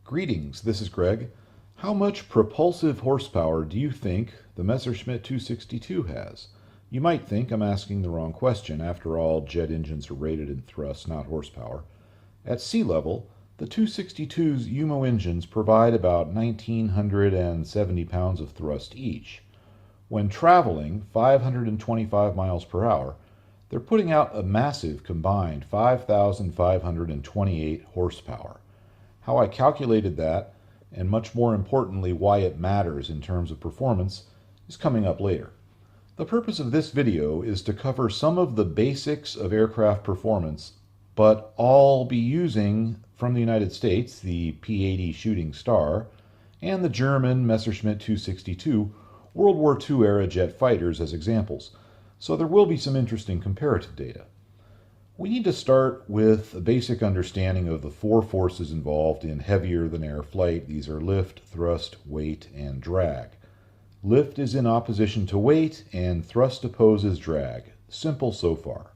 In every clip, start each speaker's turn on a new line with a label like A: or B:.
A: Greetings, this is Greg. How much propulsive horsepower do you think the Messerschmitt 262 has? You might think I'm asking the wrong question. After all, jet engines are rated in thrust, not horsepower. At sea level, the 262's UMO engines provide about 1,970 pounds of thrust each. When traveling 525 miles per hour, they're putting out a massive combined 5,528 horsepower. How I calculated that, and much more importantly why it matters in terms of performance, is coming up later. The purpose of this video is to cover some of the basics of aircraft performance, but I'll be using from the United States the P-80 Shooting Star and the German Messerschmitt 262 World War II era jet fighters as examples, so there will be some interesting comparative data. We need to start with a basic understanding of the four forces involved in heavier-than-air flight. These are lift, thrust, weight, and drag. Lift is in opposition to weight, and thrust opposes drag. Simple so far.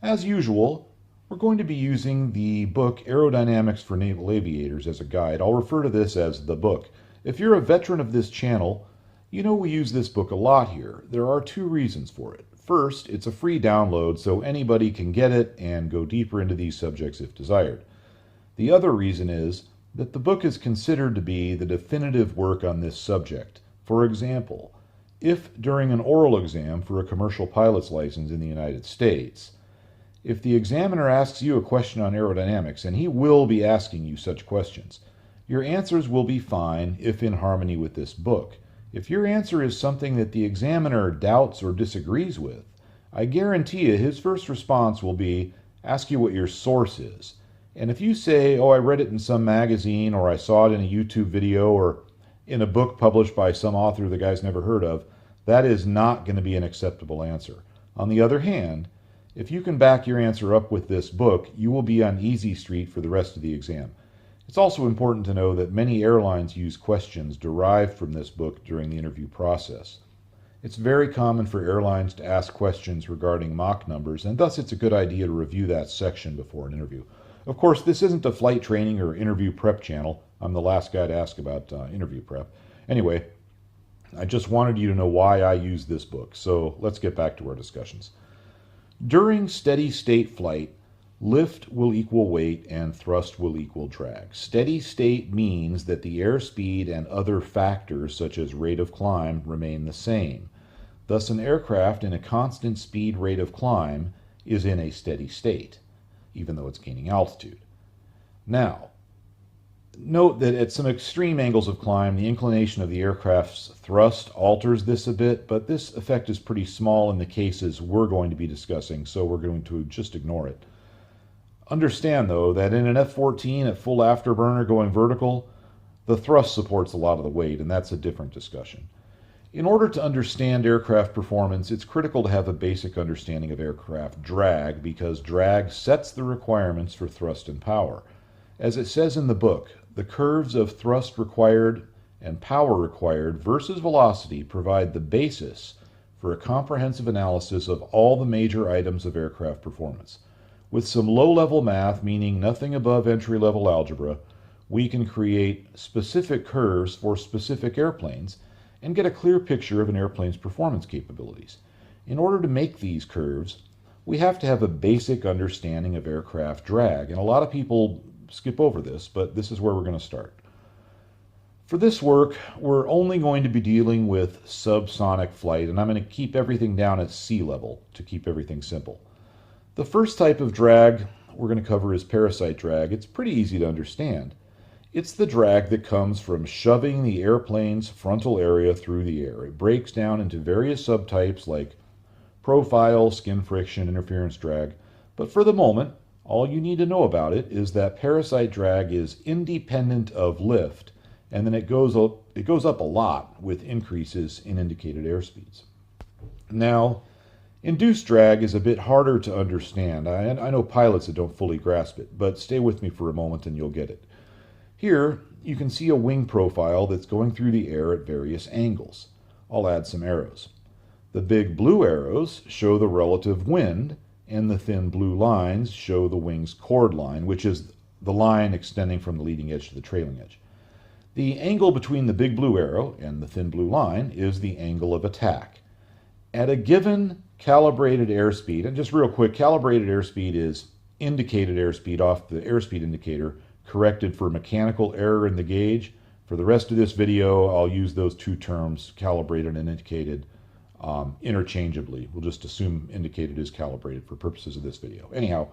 A: As usual, we're going to be using the book Aerodynamics for Naval Aviators as a guide. I'll refer to this as the book. If you're a veteran of this channel, you know we use this book a lot here. There are two reasons for it. First, it's a free download, so anybody can get it and go deeper into these subjects if desired. The other reason is that the book is considered to be the definitive work on this subject. For example, if during an oral exam for a commercial pilot's license in the United States, if the examiner asks you a question on aerodynamics, and he will be asking you such questions, your answers will be fine if in harmony with this book. If your answer is something that the examiner doubts or disagrees with, I guarantee you his first response will be, ask you what your source is. And if you say, oh, I read it in some magazine, or I saw it in a YouTube video, or in a book published by some author the guy's never heard of, that is not going to be an acceptable answer. On the other hand, if you can back your answer up with this book, you will be on easy street for the rest of the exam. It's also important to know that many airlines use questions derived from this book during the interview process. It's very common for airlines to ask questions regarding Mach numbers, and thus it's a good idea to review that section before an interview. Of course, this isn't a flight training or interview prep channel. I'm the last guy to ask about interview prep. Anyway, I just wanted you to know why I use this book, so let's get back to our discussions. During steady state flight, lift will equal weight and thrust will equal drag. Steady state means that the airspeed and other factors such as rate of climb remain the same. Thus, an aircraft in a constant speed rate of climb is in a steady state, even though it's gaining altitude. Now, note that at some extreme angles of climb, the inclination of the aircraft's thrust alters this a bit, but this effect is pretty small in the cases we're going to be discussing, so we're going to just ignore it. Understand, though, that in an F-14 at full afterburner going vertical, the thrust supports a lot of the weight, and that's a different discussion. In order to understand aircraft performance, it's critical to have a basic understanding of aircraft drag, because drag sets the requirements for thrust and power. As it says in the book, the curves of thrust required and power required versus velocity provide the basis for a comprehensive analysis of all the major items of aircraft performance. With some low-level math, meaning nothing above entry-level algebra, we can create specific curves for specific airplanes and get a clear picture of an airplane's performance capabilities. In order to make these curves, we have to have a basic understanding of aircraft drag, and a lot of people skip over this, but this is where we're going to start. For this work, we're only going to be dealing with subsonic flight, and I'm going to keep everything down at sea level to keep everything simple. The first type of drag we're going to cover is parasite drag. It's pretty easy to understand. It's the drag that comes from shoving the airplane's frontal area through the air. It breaks down into various subtypes like profile, skin friction, interference drag. But for the moment, all you need to know about it is that parasite drag is independent of lift, and then it goes up a lot with increases in indicated airspeeds. Now, induced drag is a bit harder to understand. I know pilots that don't fully grasp it, but stay with me for a moment and you'll get it. Here, you can see a wing profile that's going through the air at various angles. I'll add some arrows. The big blue arrows show the relative wind, and the thin blue lines show the wing's chord line, which is the line extending from the leading edge to the trailing edge. The angle between the big blue arrow and the thin blue line is the angle of attack. At a given calibrated airspeed, and just real quick, calibrated airspeed is indicated airspeed off the airspeed indicator, corrected for mechanical error in the gauge. For the rest of this video, I'll use those two terms, calibrated and indicated, interchangeably. We'll just assume indicated is calibrated for purposes of this video. Anyhow,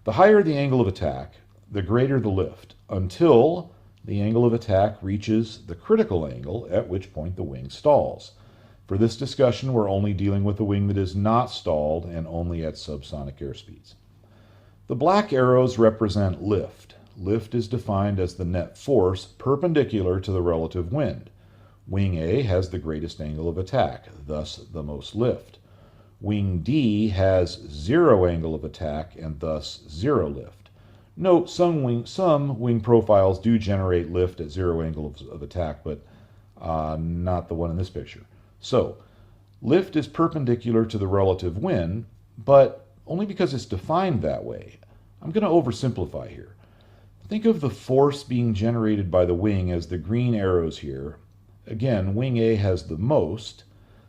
A: the higher the angle of attack, the greater the lift, until the angle of attack reaches the critical angle, at which point the wing stalls. For this discussion, we're only dealing with a wing that is not stalled and only at subsonic airspeeds. The black arrows represent lift. Lift is defined as the net force perpendicular to the relative wind. Wing A has the greatest angle of attack, thus the most lift. Wing D has zero angle of attack and thus zero lift. Note, some wing profiles do generate lift at zero angle of attack, but not the one in this picture. So, lift is perpendicular to the relative wind, but only because it's defined that way. I'm going to oversimplify here. Think of the force being generated by the wing as the green arrows here. Again, wing A has the most.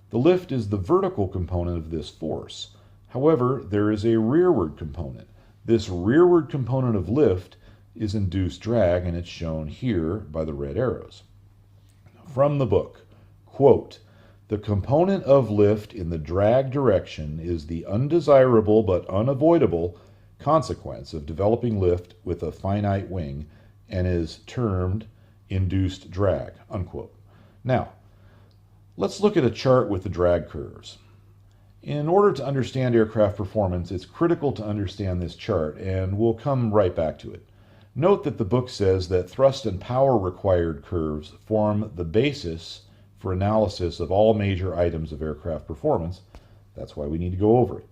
A: The lift is the vertical component of this force. However, there is a rearward component. This rearward component of lift is induced drag, and it's shown here by the red arrows. From the book, quote, "The component of lift in the drag direction is the undesirable but unavoidable consequence of developing lift with a finite wing and is termed induced drag," unquote. Now, let's look at a chart with the drag curves. In order to understand aircraft performance, it's critical to understand this chart, and we'll come right back to it. Note that the book says that thrust and power required curves form the basis for analysis of all major items of aircraft performance. That's why we need to go over it.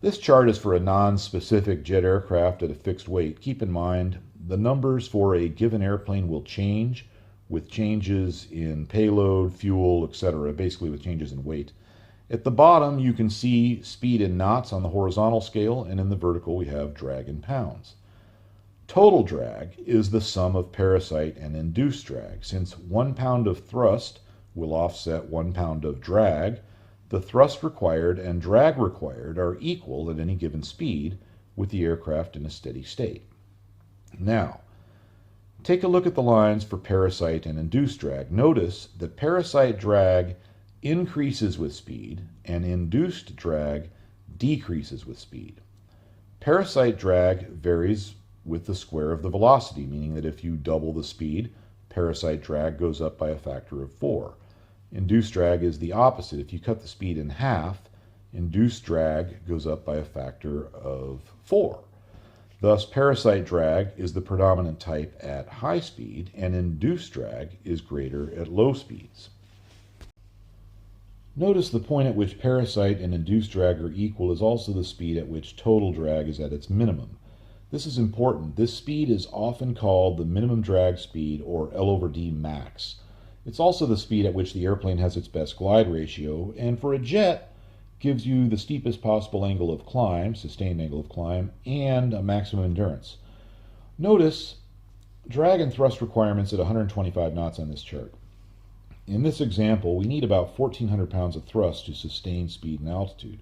A: This chart is for a non-specific jet aircraft at a fixed weight. Keep in mind, the numbers for a given airplane will change with changes in payload, fuel, etc., basically with changes in weight. At the bottom, you can see speed in knots on the horizontal scale, and in the vertical, we have drag in pounds. Total drag is the sum of parasite and induced drag. Since 1 pound of thrust will offset 1 pound of drag, the thrust required and drag required are equal at any given speed with the aircraft in a steady state. Now, take a look at the lines for parasite and induced drag. Notice that parasite drag increases with speed and induced drag decreases with speed. Parasite drag varies with the square of the velocity, meaning that if you double the speed, parasite drag goes up by a factor of 4. Induced drag is the opposite. If you cut the speed in half, induced drag goes up by a factor of 4. Thus, parasite drag is the predominant type at high speed, and induced drag is greater at low speeds. Notice the point at which parasite and induced drag are equal is also the speed at which total drag is at its minimum. This is important. This speed is often called the minimum drag speed, or L/D max. It's also the speed at which the airplane has its best glide ratio, and for a jet, gives you the steepest possible angle of climb, sustained angle of climb, and a maximum endurance. Notice drag and thrust requirements at 125 knots on this chart. In this example, we need about 1,400 pounds of thrust to sustain speed and altitude.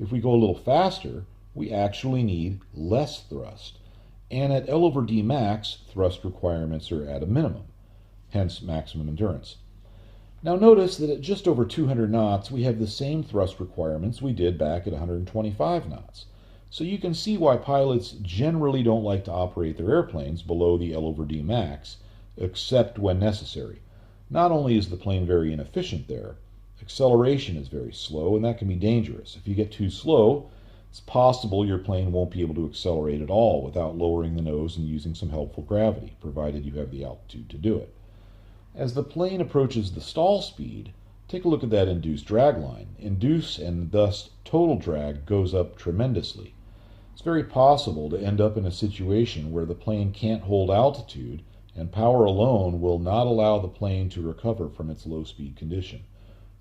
A: If we go a little faster, we actually need less thrust. And at L/D max, thrust requirements are at a minimum, hence maximum endurance. Now notice that at just over 200 knots, we have the same thrust requirements we did back at 125 knots. So you can see why pilots generally don't like to operate their airplanes below the L/D max, except when necessary. Not only is the plane very inefficient there, acceleration is very slow, and that can be dangerous. If you get too slow, it's possible your plane won't be able to accelerate at all without lowering the nose and using some helpful gravity, provided you have the altitude to do it. As the plane approaches the stall speed, take a look at that induced drag line. Induced and thus total drag goes up tremendously. It's very possible to end up in a situation where the plane can't hold altitude, and power alone will not allow the plane to recover from its low speed condition.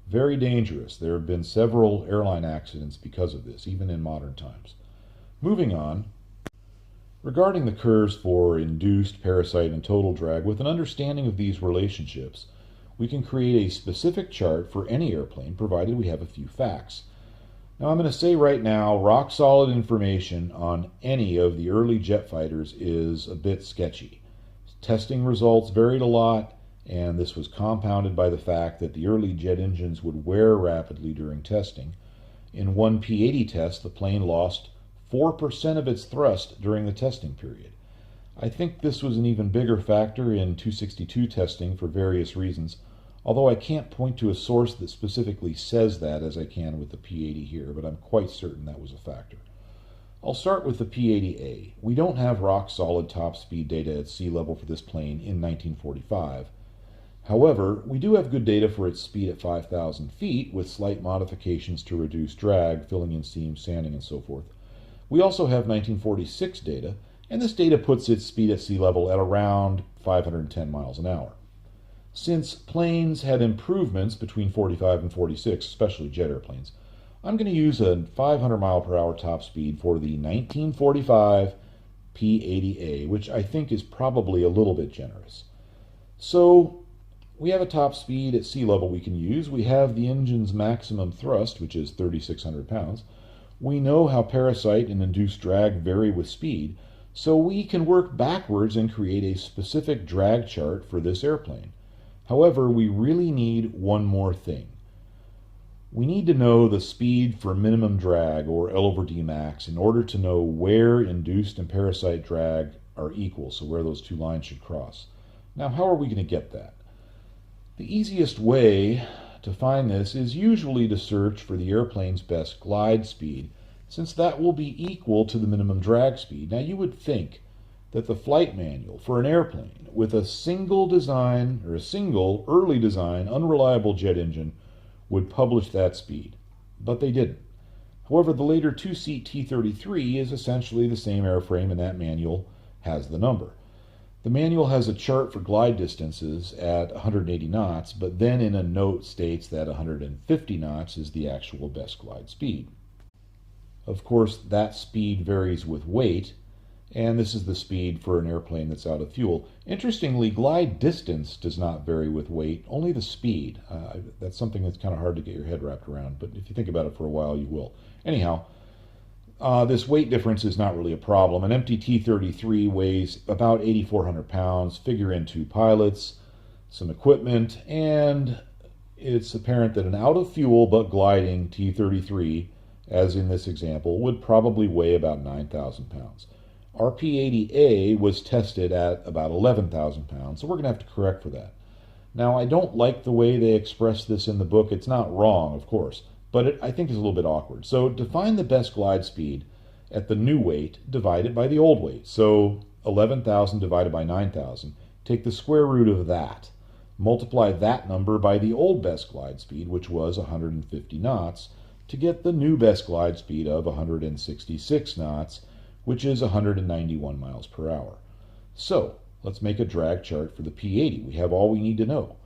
A: Very dangerous. There have been several airline accidents because of this, even in modern times. Moving on, Regarding the curves for induced, parasite, and total drag, with an understanding of these relationships, we can create a specific chart for any airplane, provided we have a few facts. Now I'm going to say right now, rock solid information on any of the early jet fighters is a bit sketchy. Testing results varied a lot, and this was compounded by the fact that the early jet engines would wear rapidly during testing. In one P-80 test, the plane lost 4% of its thrust during the testing period. I think this was an even bigger factor in 262 testing for various reasons, although I can't point to a source that specifically says that as I can with the P-80 here, but I'm quite certain that was a factor. I'll start with the P-80A. We don't have rock-solid top speed data at sea level for this plane in 1945. However, we do have good data for its speed at 5,000 feet, with slight modifications to reduce drag, filling in seams, sanding, and so forth. We also have 1946 data, and this data puts its speed at sea level at around 510 miles an hour. Since planes had improvements between 45 and 46, especially jet airplanes, I'm going to use a 500 mile per hour top speed for the 1945 P-80A, which I think is probably a little bit generous. So we have a top speed at sea level we can use. We have the engine's maximum thrust, which is 3,600 pounds. We know how parasite and induced drag vary with speed, so we can work backwards and create a specific drag chart for this airplane. However, we really need one more thing. We need to know the speed for minimum drag, or L over D max, in order to know where induced and parasite drag are equal, so where those two lines should cross. Now, how are we going to get that? The easiest way to find this is usually to search for the airplane's best glide speed, since that will be equal to the minimum drag speed. Now, you would think that the flight manual for an airplane with a single design, or a single early design unreliable jet engine, would publish that speed, but they didn't. However, the later two-seat T-33 is essentially the same airframe, and that manual has the number. The manual has a chart for glide distances at 180 knots, but then in a note states that 150 knots is the actual best glide speed. Of course, that speed varies with weight, and this is the speed for an airplane that's out of fuel. Interestingly, glide distance does not vary with weight, only the speed. That's something that's kind of hard to get your head wrapped around, but if you think about it for a while, you will. Anyhow, this weight difference is not really a problem. An empty T-33 weighs about 8,400 pounds. Figure in 2 pilots, some equipment, and it's apparent that an out-of-fuel but gliding T-33, as in this example, would probably weigh about 9,000 pounds. Our P-80A was tested at about 11,000 pounds, so we're going to have to correct for that. Now, I don't like the way they express this in the book. It's not wrong, of course, but I think it's a little bit awkward. So define the best glide speed at the new weight divided by the old weight. So 11,000 divided by 9,000. Take the square root of that. Multiply that number by the old best glide speed, which was 150 knots, to get the new best glide speed of 166 knots, which is 191 miles per hour. So let's make a drag chart for the P-80. We have all we need to know.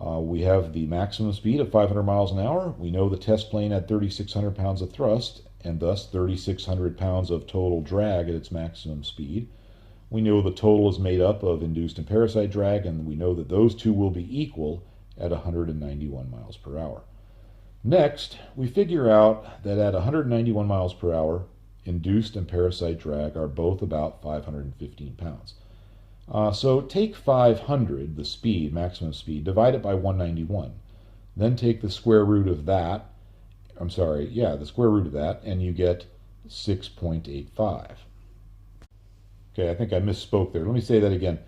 A: We have the maximum speed of 500 miles an hour. We know the test plane had 3,600 pounds of thrust, and thus 3,600 pounds of total drag at its maximum speed. We know the total is made up of induced and parasite drag, and we know that those two will be equal at 191 miles per hour. Next, we figure out that at 191 miles per hour, induced and parasite drag are both about 515 pounds. So take 500, the speed, maximum speed, divide it by 191. Then take the square root of that, the square root of that, and you get 6.85. Okay, I think I misspoke there. Let me say that again.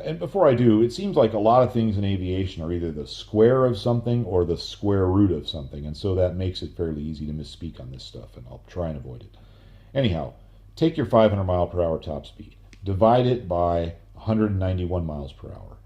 A: And before I do, it seems like a lot of things in aviation are either the square of something or the square root of something, and so that makes it fairly easy to misspeak on this stuff, and I'll try and avoid it. Anyhow, take your 500 mile per hour top speed, divide it by 191 miles per hour.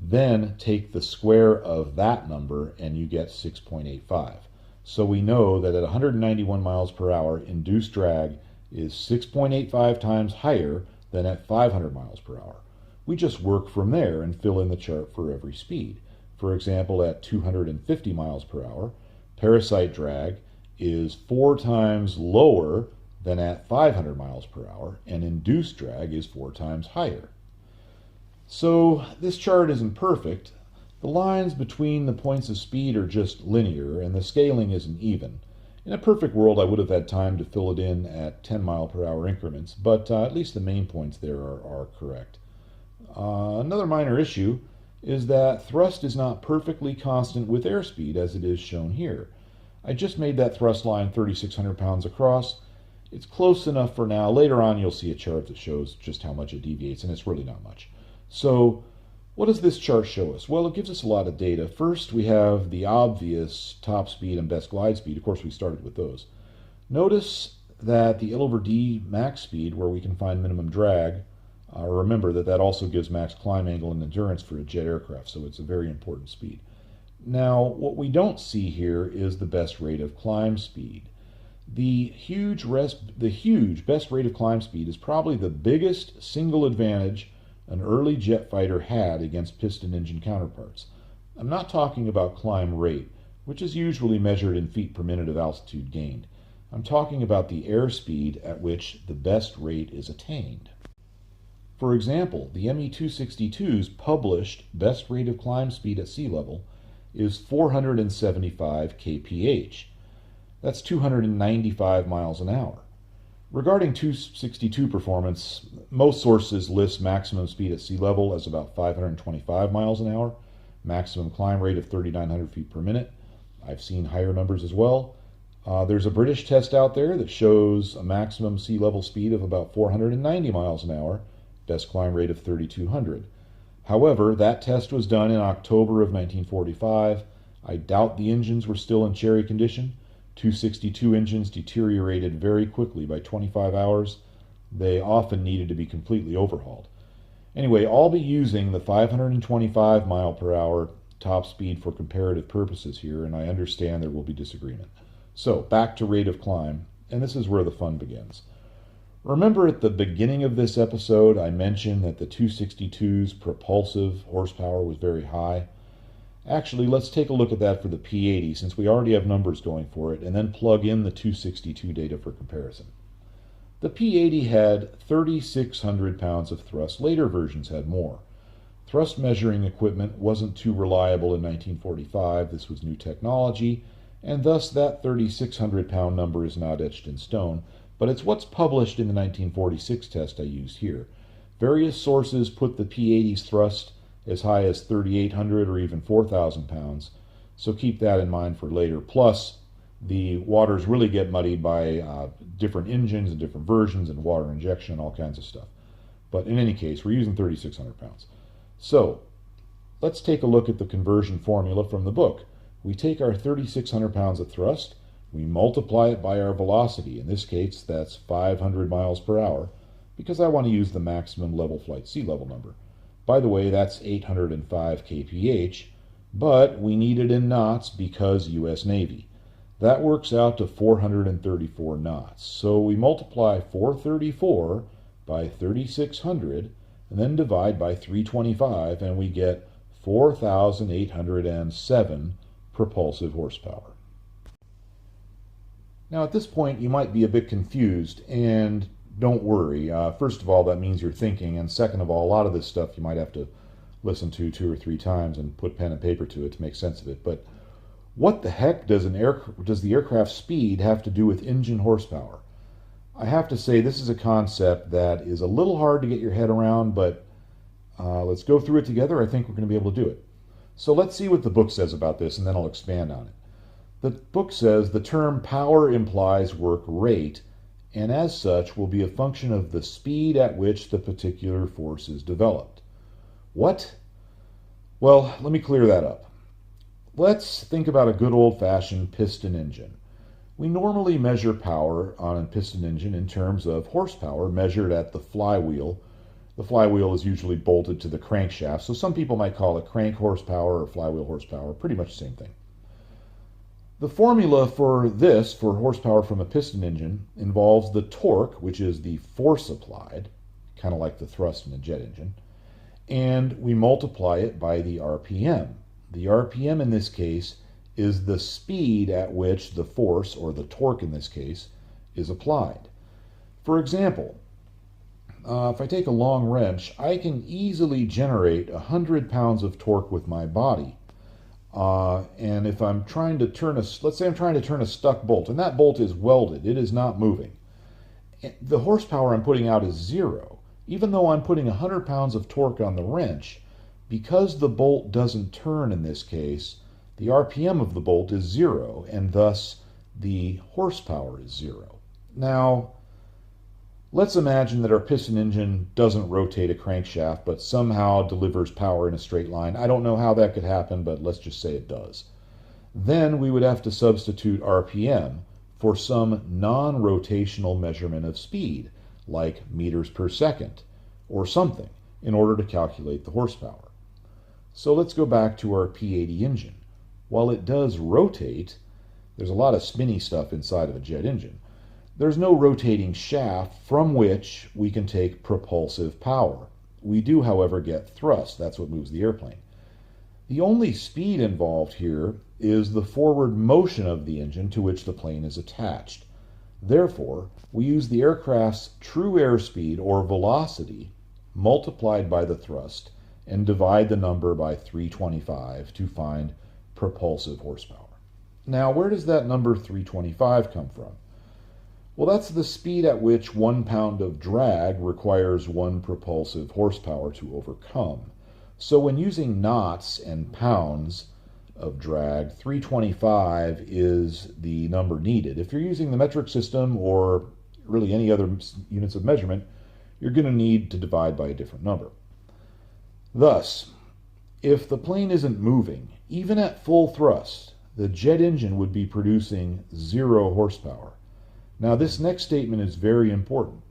A: Then take the square of that number and you get 6.85. So we know that at 191 miles per hour, induced drag is 6.85 times higher than at 500 miles per hour. We just work from there and fill in the chart for every speed. For example, at 250 miles per hour, parasite drag is 4 times lower than at 500 miles per hour, and induced drag is 4 times higher. So this chart isn't perfect. The lines between the points of speed are just linear, and the scaling isn't even. In a perfect world, I would have had time to fill it in at 10 mile per hour increments, but at least the main points there are correct. Another minor issue is that thrust is not perfectly constant with airspeed as it is shown here. I just made that thrust line 3,600 pounds across. It's close enough for now. Later on you'll see a chart that shows just how much it deviates, and it's really not much. So what does this chart show us? Well, it gives us a lot of data. First, we have the obvious top speed and best glide speed. Of course, we started with those. Notice that the L/D max speed, where we can find minimum drag, remember that also gives max climb angle and endurance for a jet aircraft, so it's a very important speed. Now, what we don't see here is the best rate of climb speed. The huge best rate of climb speed is probably the biggest single advantage an early jet fighter had against piston engine counterparts. I'm not talking about climb rate, which is usually measured in feet per minute of altitude gained. I'm talking about the airspeed at which the best rate is attained. For example, the Me-262's published best rate of climb speed at sea level is 475 kph. That's 295 miles an hour. Regarding 262 performance, most sources list maximum speed at sea level as about 525 miles an hour, maximum climb rate of 3,900 feet per minute. I've seen higher numbers as well. There's a British test out there that shows a maximum sea level speed of about 490 miles an hour, best climb rate of 3,200. However, that test was done in October of 1945. I doubt the engines were still in cherry condition. 262 engines deteriorated very quickly by 25 hours. They often needed to be completely overhauled. Anyway, I'll be using the 525 mile per hour top speed for comparative purposes here, and I understand there will be disagreement. So, back to rate of climb, and this is where the fun begins. Remember at the beginning of this episode, I mentioned that the 262's propulsive horsepower was very high. Actually, let's take a look at that for the P-80, since we already have numbers going for it, and then plug in the 262 data for comparison. The P-80 had 3,600 pounds of thrust. Later versions had more. Thrust measuring equipment wasn't too reliable in 1945. This was new technology, and thus that 3,600 pound number is not etched in stone, but it's what's published in the 1946 test I used here. Various sources put the P-80's thrust as high as 3,800 or even 4,000 pounds, so keep that in mind for later. Plus, the waters really get muddied by different engines and different versions and water injection and all kinds of stuff. But in any case, we're using 3,600 pounds. So, let's take a look at the conversion formula from the book. We take our 3,600 pounds of thrust, we multiply it by our velocity. In this case, that's 500 miles per hour, because I want to use the maximum level flight sea level number. By the way, that's 805 kph, but we need it in knots because U.S. Navy. That works out to 434 knots. So we multiply 434 by 3,600 and then divide by 325, and we get 4,807 propulsive horsepower. Now at this point you might be a bit confused, and don't worry. First of all, that means you're thinking, and second of all, a lot of this stuff you might have to listen to 2 or 3 times and put pen and paper to it to make sense of it. But what the heck does the aircraft speed have to do with engine horsepower? I have to say this is a concept that is a little hard to get your head around, but let's go through it together. I think we're going to be able to do it. So let's see what the book says about this, and then I'll expand on it. The book says the term power implies work rate, and as such will be a function of the speed at which the particular force is developed. What? Well, let me clear that up. Let's think about a good old-fashioned piston engine. We normally measure power on a piston engine in terms of horsepower measured at the flywheel. The flywheel is usually bolted to the crankshaft, so some people might call it crank horsepower or flywheel horsepower, pretty much the same thing. The formula for this, for horsepower from a piston engine, involves the torque, which is the force applied, kind of like the thrust in a jet engine, and we multiply it by the RPM. The RPM in this case is the speed at which the force, or the torque in this case, is applied. For example, if I take a long wrench, I can easily generate 100 pounds of torque with my body. And if I'm trying to turn let's say I'm trying to turn a stuck bolt, and that bolt is welded, it is not moving. The horsepower I'm putting out is zero. Even though I'm putting 100 pounds of torque on the wrench, because the bolt doesn't turn in this case, the RPM of the bolt is zero, and thus the horsepower is zero. Now, let's imagine that our piston engine doesn't rotate a crankshaft, but somehow delivers power in a straight line. I don't know how that could happen, but let's just say it does. Then we would have to substitute RPM for some non-rotational measurement of speed, like meters per second, or something, in order to calculate the horsepower. So let's go back to our P-80 engine. While it does rotate, there's a lot of spinny stuff inside of a jet engine. There's no rotating shaft from which we can take propulsive power. We do, however, get thrust. That's what moves the airplane. The only speed involved here is the forward motion of the engine to which the plane is attached. Therefore, we use the aircraft's true airspeed or velocity multiplied by the thrust and divide the number by 325 to find propulsive horsepower. Now, where does that number 325 come from? Well, that's the speed at which 1 pound of drag requires 1 propulsive horsepower to overcome. So when using knots and pounds of drag, 325 is the number needed. If you're using the metric system or really any other units of measurement, you're going to need to divide by a different number. Thus, if the plane isn't moving, even at full thrust, the jet engine would be producing 0 horsepower. Now, this next statement is very important.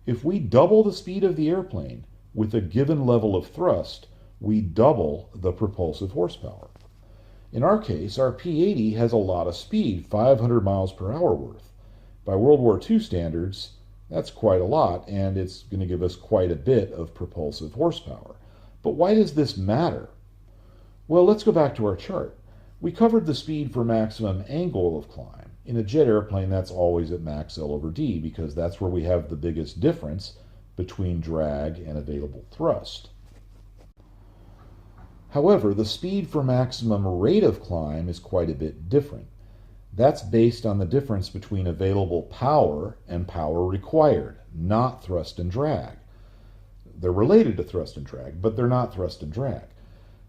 A: If we double the speed of the airplane with a given level of thrust, we double the propulsive horsepower. In our case, our P-80 has a lot of speed, 500 miles per hour worth. By World War II standards, that's quite a lot, and it's going to give us quite a bit of propulsive horsepower. But why does this matter? Well, let's go back to our chart. We covered the speed for maximum angle of climb. In a jet airplane, that's always at max L over D, because that's where we have the biggest difference between drag and available thrust. However, the speed for maximum rate of climb is quite a bit different. That's based on the difference between available power and power required, not thrust and drag. They're related to thrust and drag, but they're not thrust and drag.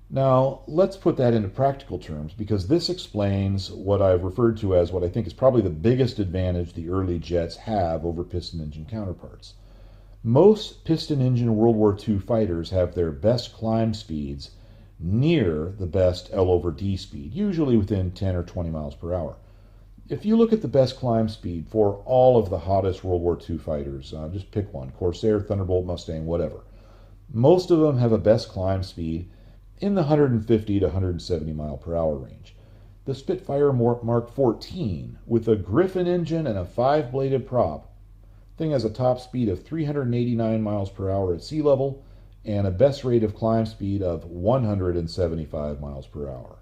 A: Now, let's put that into practical terms, because this explains what I've referred to as what I think is probably the biggest advantage the early jets have over piston engine counterparts. Most piston engine World War II fighters have their best climb speeds near the best L over D speed, usually within 10 or 20 miles per hour. If you look at the best climb speed for all of the hottest World War II fighters, just pick one, Corsair, Thunderbolt, Mustang, whatever. Most of them have a best climb speed in the 150 to 170 mile per hour range. The Spitfire Mark 14 with a Griffin engine and a 5-bladed prop thing has a top speed of 389 miles per hour at sea level and a best rate of climb speed of 175 miles per hour.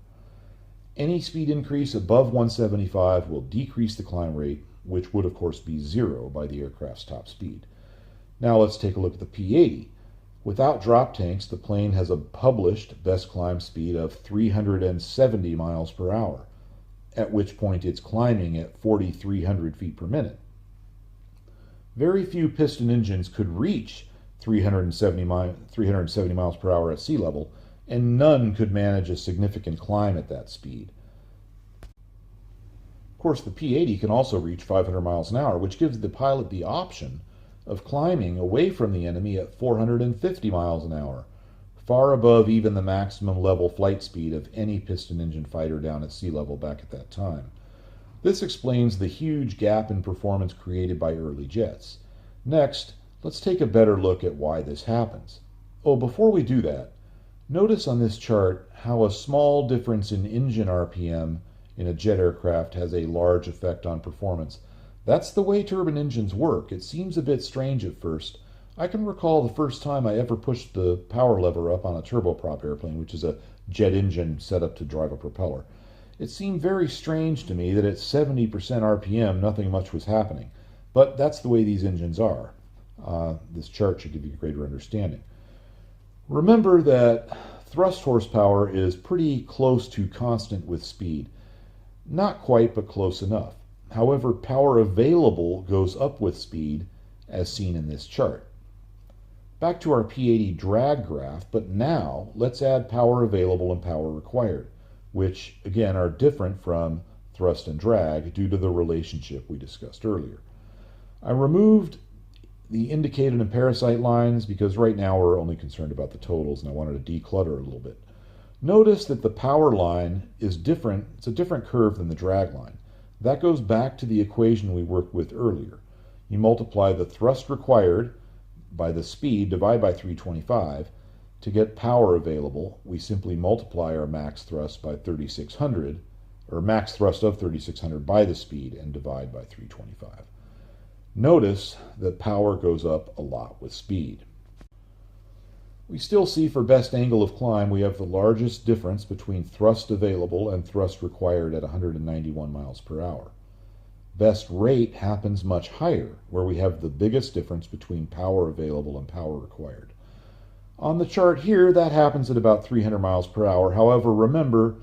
A: Any speed increase above 175 will decrease the climb rate, which would of course be 0 by the aircraft's top speed. Now let's take a look at the P-80. Without drop tanks, the plane has a published best climb speed of 370 miles per hour, at which point it's climbing at 4,300 feet per minute. Very few piston engines could reach 370 miles per hour at sea level, and none could manage a significant climb at that speed. Of course, the P-80 can also reach 500 miles an hour, which gives the pilot the option of climbing away from the enemy at 450 miles an hour, far above even the maximum level flight speed of any piston engine fighter down at sea level back at that time. This explains the huge gap in performance created by early jets. Next, let's take a better look at why this happens. Oh, before we do that, notice on this chart how a small difference in engine RPM in a jet aircraft has a large effect on performance. That's the way turbine engines work. It seems a bit strange at first. I can recall the first time I ever pushed the power lever up on a turboprop airplane, which is a jet engine set up to drive a propeller. It seemed very strange to me that at 70% RPM nothing much was happening. But that's the way these engines are. This chart should give you a greater understanding. Remember that thrust horsepower is pretty close to constant with speed. Not quite, but close enough. However, power available goes up with speed, as seen in this chart. Back to our P-80 drag graph, but now let's add power available and power required, which again are different from thrust and drag due to the relationship we discussed earlier. I removed the indicated and parasite lines because right now we're only concerned about the totals and I wanted to declutter a little bit. Notice that the power line is different. It's a different curve than the drag line. That goes back to the equation we worked with earlier. You multiply the thrust required by the speed, divide by 325. To get power available, we simply multiply our max thrust by 3600, or max thrust of 3600 by the speed and divide by 325. Notice that power goes up a lot with speed. We still see for best angle of climb we have the largest difference between thrust available and thrust required at 191 miles per hour. Best rate happens much higher, where we have the biggest difference between power available and power required. On the chart here, that happens at about 300 miles per hour. However, remember,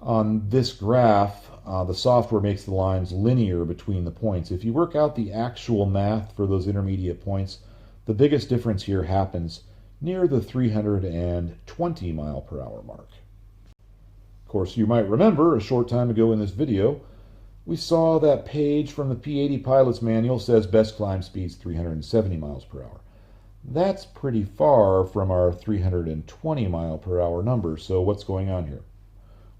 A: on this graph, the software makes the lines linear between the points. If you work out the actual math for those intermediate points, the biggest difference here happens near the 320 mile per hour mark. Of course, you might remember a short time ago in this video, we saw that page from the P-80 pilot's manual says best climb speeds 370 miles per hour. That's pretty far from our 320 mile per hour number, so what's going on here?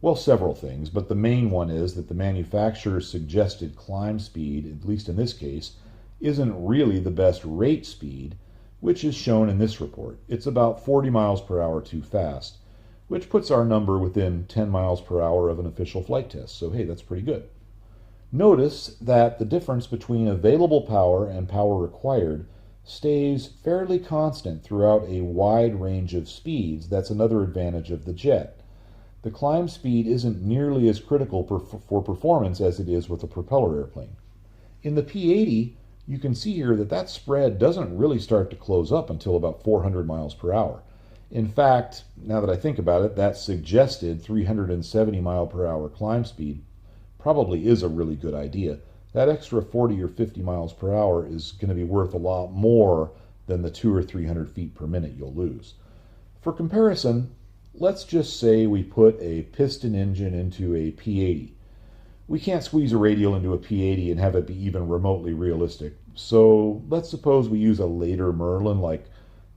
A: Well, several things, but the main one is that the manufacturer's suggested climb speed, at least in this case, isn't really the best rate speed, which is shown in this report. It's about 40 miles per hour too fast, which puts our number within 10 miles per hour of an official flight test, so hey, that's pretty good. Notice that the difference between available power and power required stays fairly constant throughout a wide range of speeds. That's another advantage of the jet. The climb speed isn't nearly as critical for performance as it is with a propeller airplane. In the P-80, you can see here that that spread doesn't really start to close up until about 400 miles per hour. In fact, now that I think about it, that suggested 370 mile per hour climb speed probably is a really good idea. That extra 40 or 50 miles per hour is going to be worth a lot more than the 200 or 300 feet per minute you'll lose. For comparison, let's just say we put a piston engine into a P-80. We can't squeeze a radial into a P-80 and have it be even remotely realistic. So let's suppose we use a later Merlin like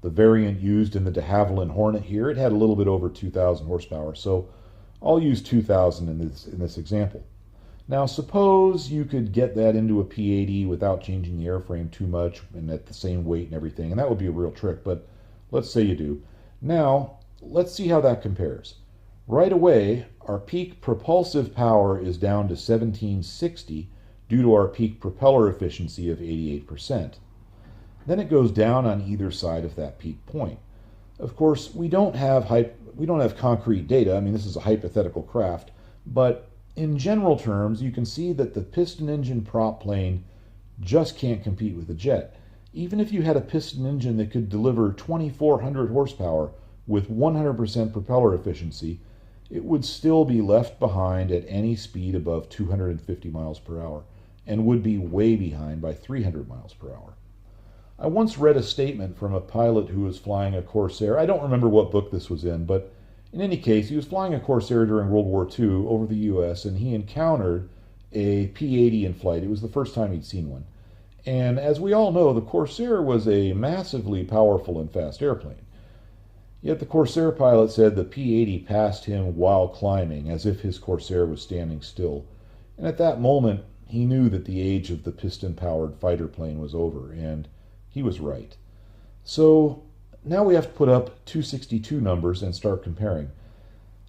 A: the variant used in the Havilland Hornet here. It had a little bit over 2,000 horsepower, so I'll use 2,000 in this example. Now suppose you could get that into a P-80 without changing the airframe too much and at the same weight and everything, and that would be a real trick, but let's say you do. Now, let's see how that compares. Right away, our peak propulsive power is down to 1760 due to our peak propeller efficiency of 88%. Then it goes down on either side of that peak point. Of course, we don't have concrete data. I mean, this is a hypothetical craft, but in general terms, you can see that the piston engine prop plane just can't compete with the jet. Even if you had a piston engine that could deliver 2,400 horsepower with 100% propeller efficiency, it would still be left behind at any speed above 250 miles per hour and would be way behind by 300 miles per hour. I once read a statement from a pilot who was flying a Corsair. I don't remember what book this was in, but in any case, he was flying a Corsair during World War II over the U.S., and he encountered a P-80 in flight. It was the first time he'd seen one. And as we all know, the Corsair was a massively powerful and fast airplane. Yet the Corsair pilot said the P-80 passed him while climbing, as if his Corsair was standing still. And at that moment, he knew that the age of the piston-powered fighter plane was over, and he was right. So now we have to put up 262 numbers and start comparing.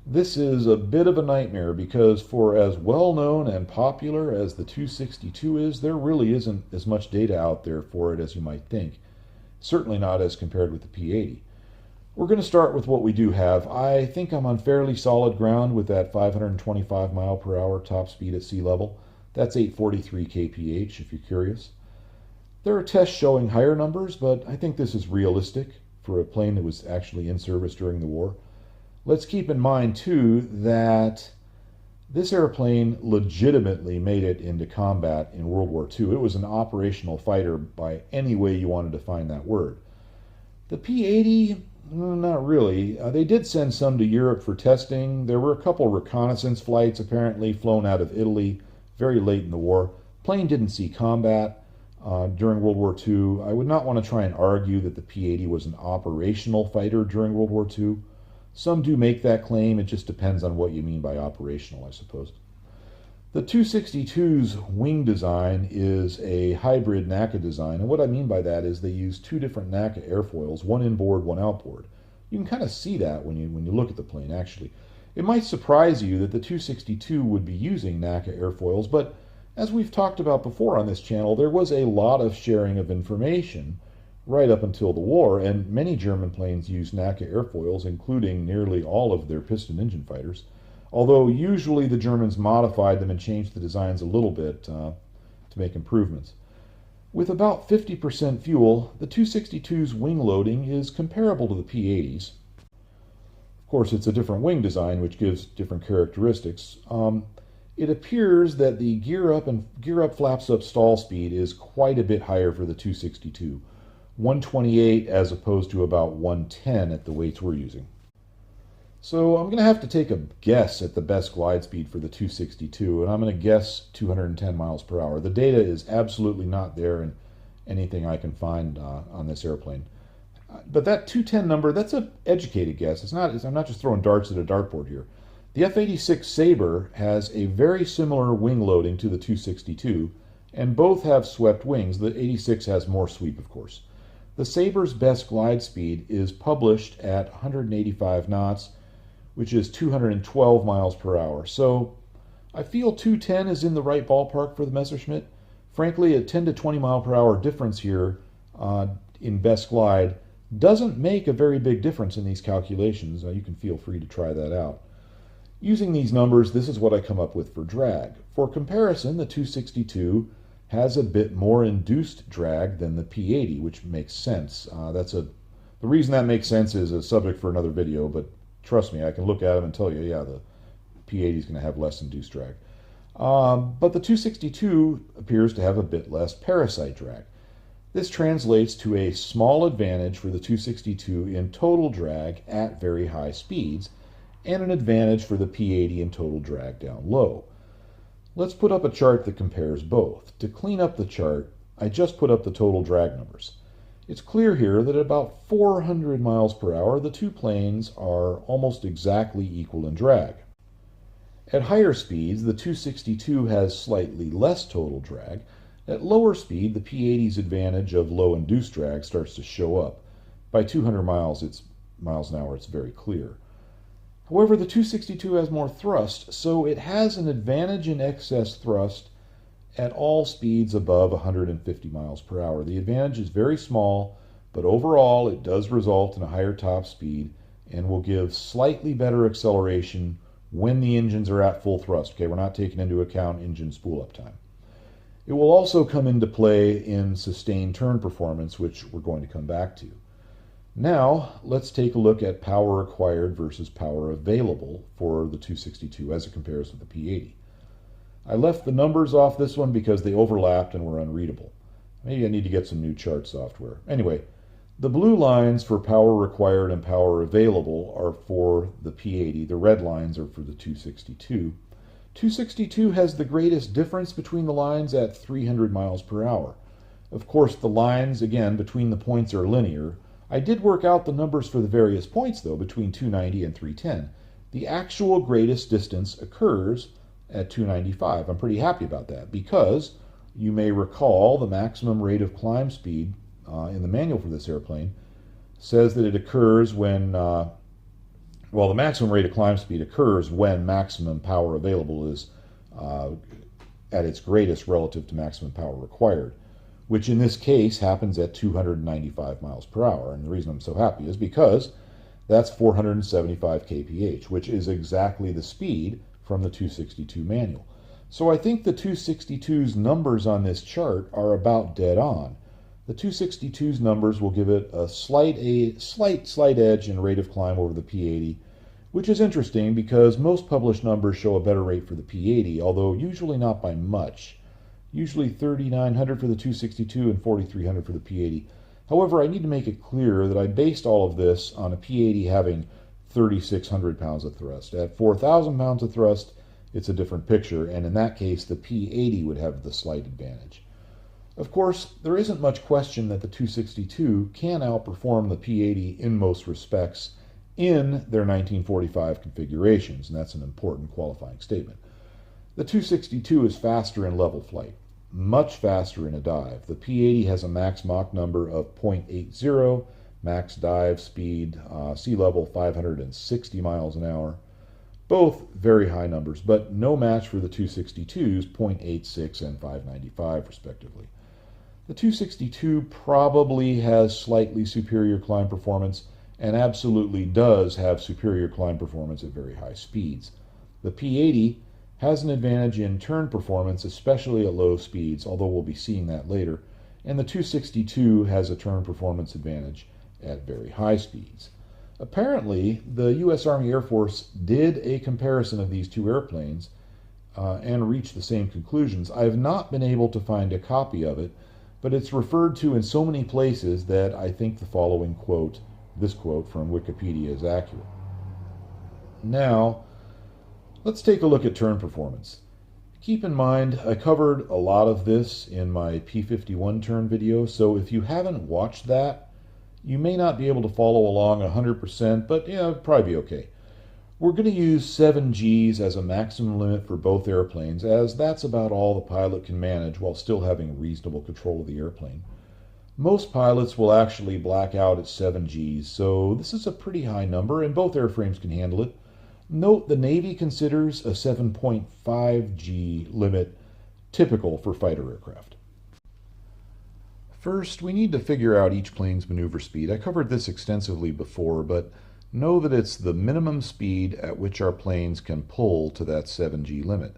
A: This is a bit of a nightmare because for as well known and popular as the 262 is, there really isn't as much data out there for it as you might think. Certainly not as compared with the P-80. We're going to start with what we do have. I think I'm on fairly solid ground with that 525 mile per hour top speed at sea level. That's 843 kph if you're curious. There are tests showing higher numbers, but I think this is realistic for a plane that was actually in service during the war. Let's keep in mind, too, that this airplane legitimately made it into combat in World War II. It was an operational fighter by any way you want to define that word. The P-80, not really. They did send some to Europe for testing. There were a couple reconnaissance flights apparently flown out of Italy very late in the war. Plane didn't see combat during World War II. I would not want to try and argue that the P-80 was an operational fighter during World War II. Some do make that claim. It just depends on what you mean by operational, I suppose. The 262's wing design is a hybrid NACA design, and what I mean by that is they use two different NACA airfoils, one inboard, one outboard. You can kind of see that when you look at the plane, actually. It might surprise you that the 262 would be using NACA airfoils, but as we've talked about before on this channel, there was a lot of sharing of information right up until the war, and many German planes used NACA airfoils, including nearly all of their piston engine fighters, although usually the Germans modified them and changed the designs a little bit to make improvements. With about 50% fuel, the 262's wing loading is comparable to the P-80's. Of course, it's a different wing design, which gives different characteristics. It appears that the gear up, flaps up stall speed is quite a bit higher for the 262. 128 as opposed to about 110 at the weights we're using. So I'm going to have to take a guess at the best glide speed for the 262, and I'm going to guess 210 miles per hour. The data is absolutely not there in anything I can find on this airplane. But that 210 number, that's an educated guess. I'm not just throwing darts at a dartboard here. The F-86 Sabre has a very similar wing loading to the 262, and both have swept wings. The 86 has more sweep, of course. The Sabre's best glide speed is published at 185 knots, which is 212 miles per hour. So I feel 210 is in the right ballpark for the Messerschmitt. Frankly, a 10 to 20 mile per hour difference here in best glide doesn't make a very big difference in these calculations. You can feel free to try that out. Using these numbers, this is what I come up with for drag. For comparison, the 262 has a bit more induced drag than the P-80, which makes sense. The reason that makes sense is a subject for another video, but trust me, I can look at them and tell you, yeah, the P-80 is going to have less induced drag. But the 262 appears to have a bit less parasite drag. This translates to a small advantage for the 262 in total drag at very high speeds, and an advantage for the P-80 in total drag down low. Let's put up a chart that compares both. To clean up the chart, I just put up the total drag numbers. It's clear here that at about 400 miles per hour, the two planes are almost exactly equal in drag. At higher speeds, the 262 has slightly less total drag. At lower speed, the P-80's advantage of low induced drag starts to show up. By 200 miles an hour, it's very clear. However, the 262 has more thrust, so it has an advantage in excess thrust at all speeds above 150 miles per hour. The advantage is very small, but overall it does result in a higher top speed and will give slightly better acceleration when the engines are at full thrust. Okay, we're not taking into account engine spool-up time. It will also come into play in sustained turn performance, which we're going to come back to. Now, let's take a look at power required versus power available for the 262 as it compares with the P-80. I left the numbers off this one because they overlapped and were unreadable. Maybe I need to get some new chart software. Anyway, the blue lines for power required and power available are for the P-80. The red lines are for the 262. 262 has the greatest difference between the lines at 300 miles per hour. Of course, the lines, again, between the points are linear. I did work out the numbers for the various points, though, between 290 and 310. The actual greatest distance occurs at 295. I'm pretty happy about that because you may recall the maximum rate of climb speed in the manual for this airplane says that it occurs when, the maximum rate of climb speed occurs when maximum power available is at its greatest relative to maximum power required, which in this case happens at 295 miles per hour. And the reason I'm so happy is because that's 475 kph, which is exactly the speed from the 262 manual. So I think the 262's numbers on this chart are about dead on. The 262's numbers will give it a slight edge in rate of climb over the P-80, which is interesting because most published numbers show a better rate for the P-80, although usually not by much. Usually 3,900 for the 262 and 4,300 for the P-80. However, I need to make it clear that I based all of this on a P-80 having 3,600 pounds of thrust. At 4,000 pounds of thrust, it's a different picture, and in that case, the P-80 would have the slight advantage. Of course, there isn't much question that the 262 can outperform the P-80 in most respects in their 1945 configurations, and that's an important qualifying statement. The 262 is faster in level flight, much faster in a dive. The P-80 has a max Mach number of 0.80, max dive speed, sea level 560 miles an hour. Both very high numbers, but no match for the 262's 0.86 and 595 respectively. The 262 probably has slightly superior climb performance and absolutely does have superior climb performance at very high speeds. The P-80 has an advantage in turn performance, especially at low speeds, although we'll be seeing that later, and the 262 has a turn performance advantage at very high speeds. Apparently, the U.S. Army Air Force did a comparison of these two airplanes and reached the same conclusions. I have not been able to find a copy of it, but it's referred to in so many places that I think the following quote, this quote from Wikipedia, is accurate. Now, let's take a look at turn performance. Keep in mind, I covered a lot of this in my P-51 turn video, so if you haven't watched that, you may not be able to follow along 100%, but yeah, it'll probably be okay. We're going to use 7 Gs as a maximum limit for both airplanes, as that's about all the pilot can manage while still having reasonable control of the airplane. Most pilots will actually black out at 7 Gs, so this is a pretty high number, and both airframes can handle it. Note the Navy considers a 7.5 G limit typical for fighter aircraft. First, we need to figure out each plane's maneuver speed. I covered this extensively before, but know that it's the minimum speed at which our planes can pull to that 7 G limit.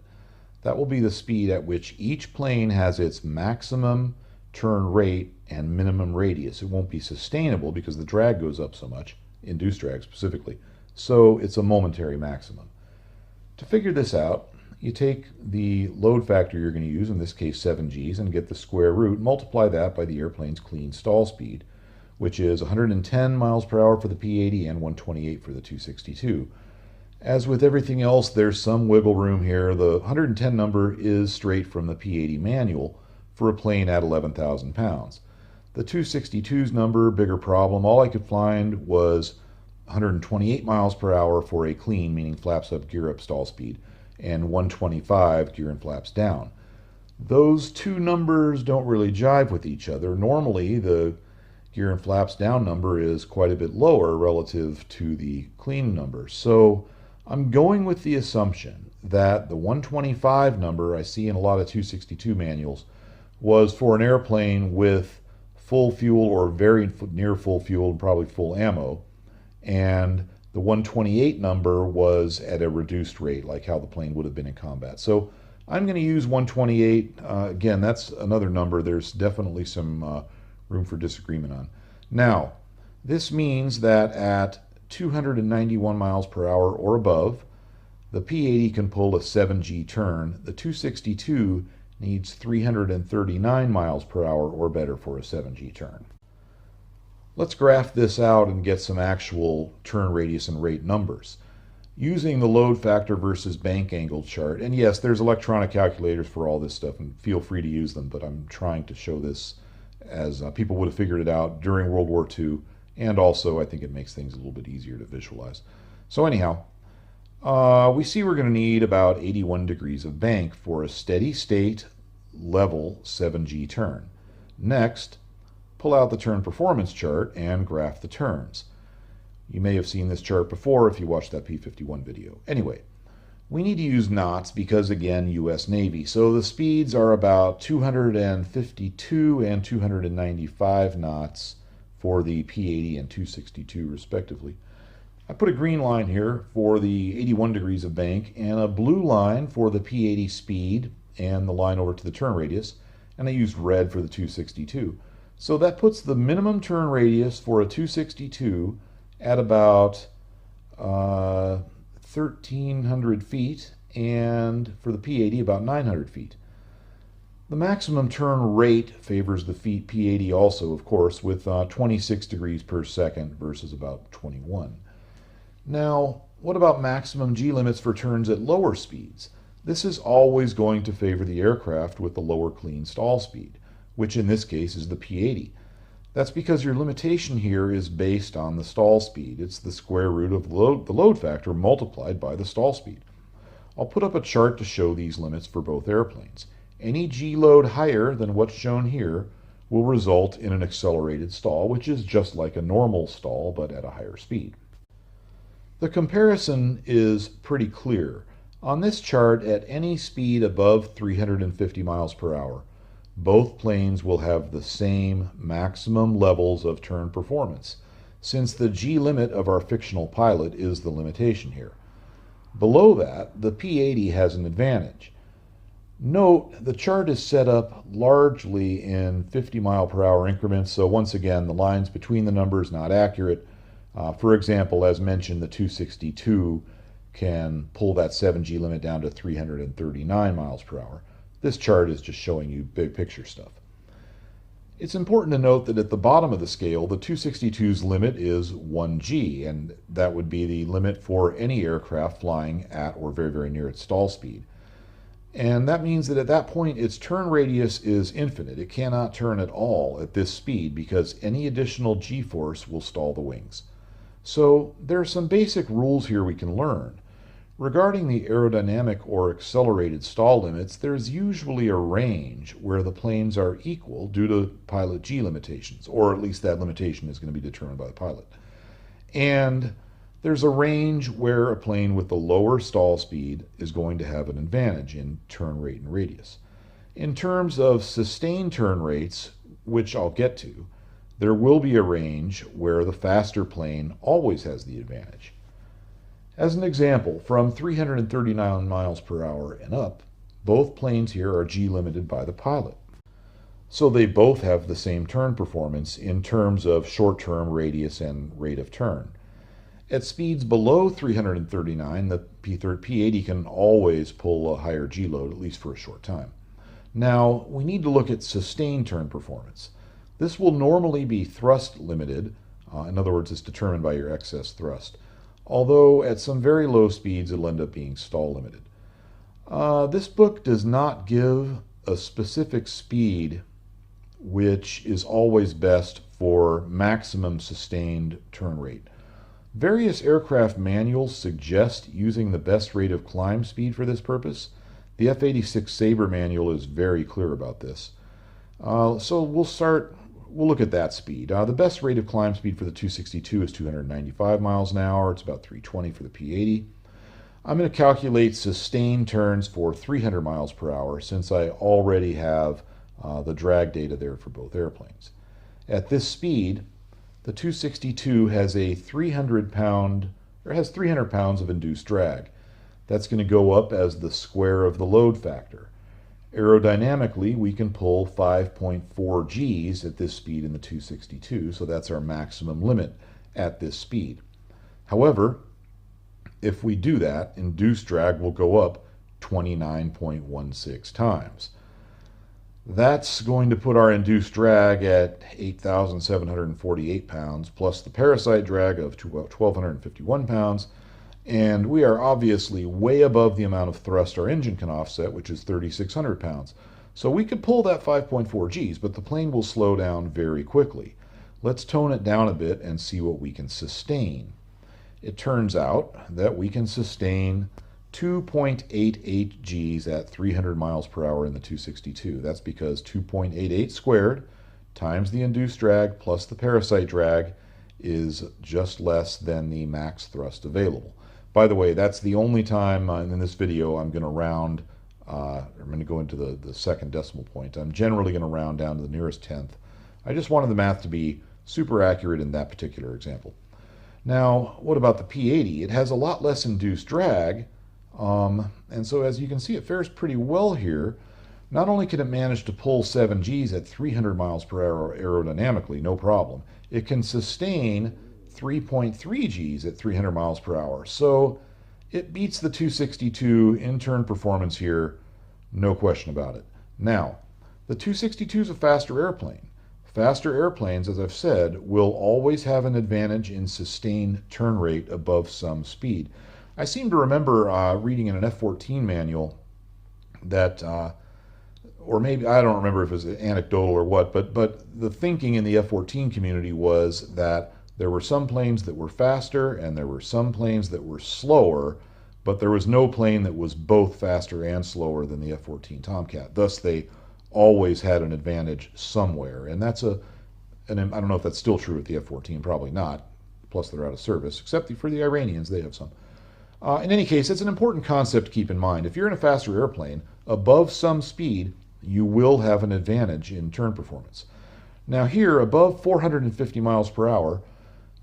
A: That will be the speed at which each plane has its maximum turn rate and minimum radius. It won't be sustainable because the drag goes up so much, induced drag specifically, so it's a momentary maximum. To figure this out, you take the load factor you're going to use, in this case 7 Gs, and get the square root, multiply that by the airplane's clean stall speed, which is 110 miles per hour for the P-80 and 128 for the 262. As with everything else, there's some wiggle room here. The 110 number is straight from the P-80 manual for a plane at 11,000 pounds. The 262's number, bigger problem. All I could find was 128 miles per hour for a clean, meaning flaps up, gear up stall speed, and 125 gear and flaps down. Those two numbers don't really jive with each other. Normally, the gear and flaps down number is quite a bit lower relative to the clean number. So I'm going with the assumption that the 125 number I see in a lot of 262 manuals was for an airplane with full fuel or very near full fuel and probably full ammo, and the 128 number was at a reduced rate, like how the plane would have been in combat. So I'm going to use 128. Again, that's another number there's definitely some room for disagreement on. Now, this means that at 291 miles per hour or above, the P-80 can pull a 7G turn. The 262 needs 339 miles per hour or better for a 7G turn. Let's graph this out and get some actual turn radius and rate numbers. Using the load factor versus bank angle chart, and yes, there's electronic calculators for all this stuff, and feel free to use them, but I'm trying to show this as people would have figured it out during World War II, and also I think it makes things a little bit easier to visualize. So anyhow, we see we're going to need about 81 degrees of bank for a steady state level 7G turn. Next, pull out the turn performance chart and graph the turns. You may have seen this chart before if you watched that P-51 video. Anyway, we need to use knots because, again, U.S. Navy. So the speeds are about 252 and 295 knots for the P-80 and 262 respectively. I put a green line here for the 81 degrees of bank and a blue line for the P-80 speed and the line over to the turn radius, and I used red for the 262. So that puts the minimum turn radius for a 262 at about 1,300 feet, and for the P-80 about 900 feet. The maximum turn rate favors the P-80 also, of course, with 26 degrees per second versus about 21. Now, what about maximum G limits for turns at lower speeds? This is always going to favor the aircraft with the lower clean stall speed, which in this case is the P-80. That's because your limitation here is based on the stall speed. It's the square root of the load factor multiplied by the stall speed. I'll put up a chart to show these limits for both airplanes. Any G load higher than what's shown here will result in an accelerated stall, which is just like a normal stall but at a higher speed. The comparison is pretty clear. On this chart, at any speed above 350 miles per hour, both planes will have the same maximum levels of turn performance, since the G limit of our fictional pilot is the limitation here. Below that, the P-80 has an advantage. Note, the chart is set up largely in 50 mile per hour increments, so once again, the lines between the numbers not accurate. For example, as mentioned, the 262 can pull that 7G limit down to 339 miles per hour. This chart is just showing you big picture stuff. It's important to note that at the bottom of the scale, the 262's limit is 1G, and that would be the limit for any aircraft flying at or very, very near its stall speed. And that means that at that point, its turn radius is infinite. It cannot turn at all at this speed because any additional G-force will stall the wings. So there are some basic rules here we can learn. Regarding the aerodynamic or accelerated stall limits, there's usually a range where the planes are equal due to pilot G limitations, or at least that limitation is going to be determined by the pilot. And there's a range where a plane with the lower stall speed is going to have an advantage in turn rate and radius. In terms of sustained turn rates, which I'll get to, there will be a range where the faster plane always has the advantage. As an example, from 339 miles per hour and up, both planes here are G limited by the pilot. So they both have the same turn performance in terms of short-term radius and rate of turn. At speeds below 339, the P-80 can always pull a higher G load, at least for a short time. Now, we need to look at sustained turn performance. This will normally be thrust limited. In other words, it's determined by your excess thrust. Although at some very low speeds, it'll end up being stall limited. This book does not give a specific speed which is always best for maximum sustained turn rate. Various aircraft manuals suggest using the best rate of climb speed for this purpose. The F-86 Sabre manual is very clear about this. So we'll look at that speed. The best rate of climb speed for the 262 is 295 miles an hour. It's about 320 for the P-80. I'm going to calculate sustained turns for 300 miles per hour since I already have the drag data there for both airplanes. At this speed, the 262 has 300 pounds of induced drag. That's going to go up as the square of the load factor. Aerodynamically, we can pull 5.4 Gs at this speed in the 262, so that's our maximum limit at this speed. However, if we do that, induced drag will go up 29.16 times. That's going to put our induced drag at 8,748 pounds, plus the parasite drag of 1,251 pounds, and we are obviously way above the amount of thrust our engine can offset, which is 3,600 pounds. So we could pull that 5.4 Gs, but the plane will slow down very quickly. Let's tone it down a bit and see what we can sustain. It turns out that we can sustain 2.88 Gs at 300 miles per hour in the 262. That's because 2.88 squared times the induced drag plus the parasite drag is just less than the max thrust available. By the way, that's the only time in this video I'm going to round, I'm going to go into the second decimal point. I'm generally going to round down to the nearest tenth. I just wanted the math to be super accurate in that particular example. Now, what about the P-80? It has a lot less induced drag, and so as you can see, it fares pretty well here, not only can it manage to pull 7 Gs at 300 miles per hour aerodynamically, no problem, it can sustain 3.3 Gs at 300 miles per hour. So it beats the 262 in turn performance here, no question about it. Now, the 262 is a faster airplane. Faster airplanes, as I've said, will always have an advantage in sustained turn rate above some speed. I seem to remember reading in an F-14 manual that, or maybe, I don't remember if it was anecdotal or what, but the thinking in the F-14 community was that there were some planes that were faster and there were some planes that were slower, but there was no plane that was both faster and slower than the F-14 Tomcat. Thus, they always had an advantage somewhere. And that's I don't know if that's still true with the F-14, probably not. Plus, they're out of service, except for the Iranians, they have some. In any case, it's an important concept to keep in mind. If you're in a faster airplane, above some speed, you will have an advantage in turn performance. Now here, above 450 miles per hour,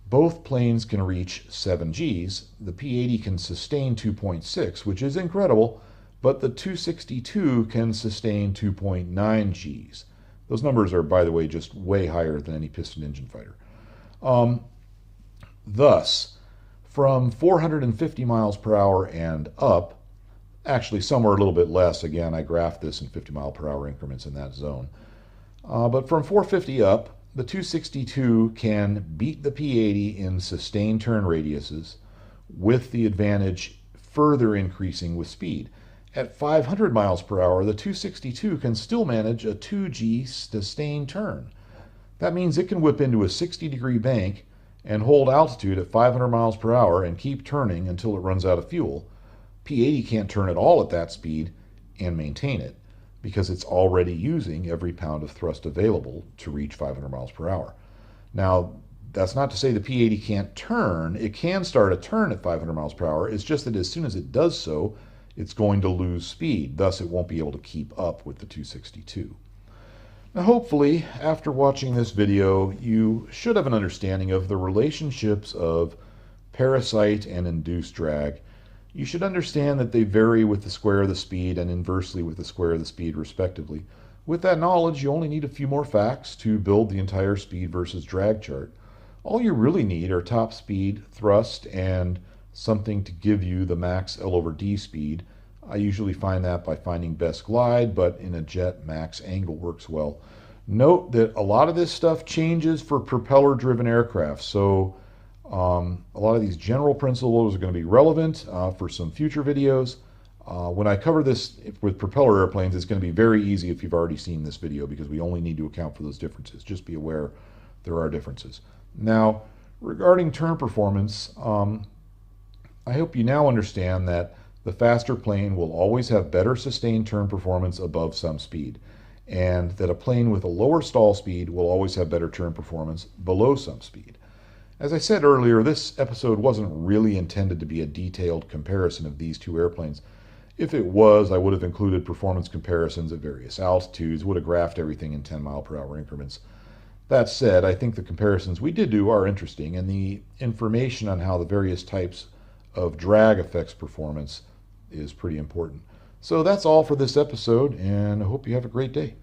A: both planes can reach 7 Gs. The P-80 can sustain 2.6, which is incredible, but the 262 can sustain 2.9 Gs. Those numbers are, by the way, just way higher than any piston engine fighter. Thus, from 450 miles per hour and up, actually somewhere a little bit less, again, I graphed this in 50 mile per hour increments in that zone, but from 450 up, the 262 can beat the P-80 in sustained turn radiuses, with the advantage further increasing with speed. At 500 miles per hour, the 262 can still manage a 2G sustained turn. That means it can whip into a 60-degree bank and hold altitude at 500 miles per hour and keep turning until it runs out of fuel. P-80 can't turn at all at that speed and maintain it, because it's already using every pound of thrust available to reach 500 miles per hour. Now, that's not to say the P-80 can't turn. It can start a turn at 500 miles per hour. It's just that as soon as it does so, it's going to lose speed. Thus, it won't be able to keep up with the 262. Now, hopefully, after watching this video, you should have an understanding of the relationships of parasite and induced drag. You should understand that they vary with the square of the speed and inversely with the square of the speed, respectively. With that knowledge, you only need a few more facts to build the entire speed versus drag chart. All you really need are top speed, thrust, and something to give you the max L/D speed. I usually find that by finding best glide, but in a jet, max angle works well. Note that a lot of this stuff changes for propeller-driven aircraft, so a lot of these general principles are going to be relevant for some future videos. When I cover this with propeller airplanes, it's going to be very easy if you've already seen this video, because we only need to account for those differences. Just be aware there are differences. Now, regarding turn performance, I hope you now understand that the faster plane will always have better sustained turn performance above some speed, and that a plane with a lower stall speed will always have better turn performance below some speed. As I said earlier, this episode wasn't really intended to be a detailed comparison of these two airplanes. If it was, I would have included performance comparisons at various altitudes, would have graphed everything in 10 mile per hour increments. That said, I think the comparisons we did do are interesting, and the information on how the various types of drag affects performance is pretty important. So that's all for this episode, and I hope you have a great day.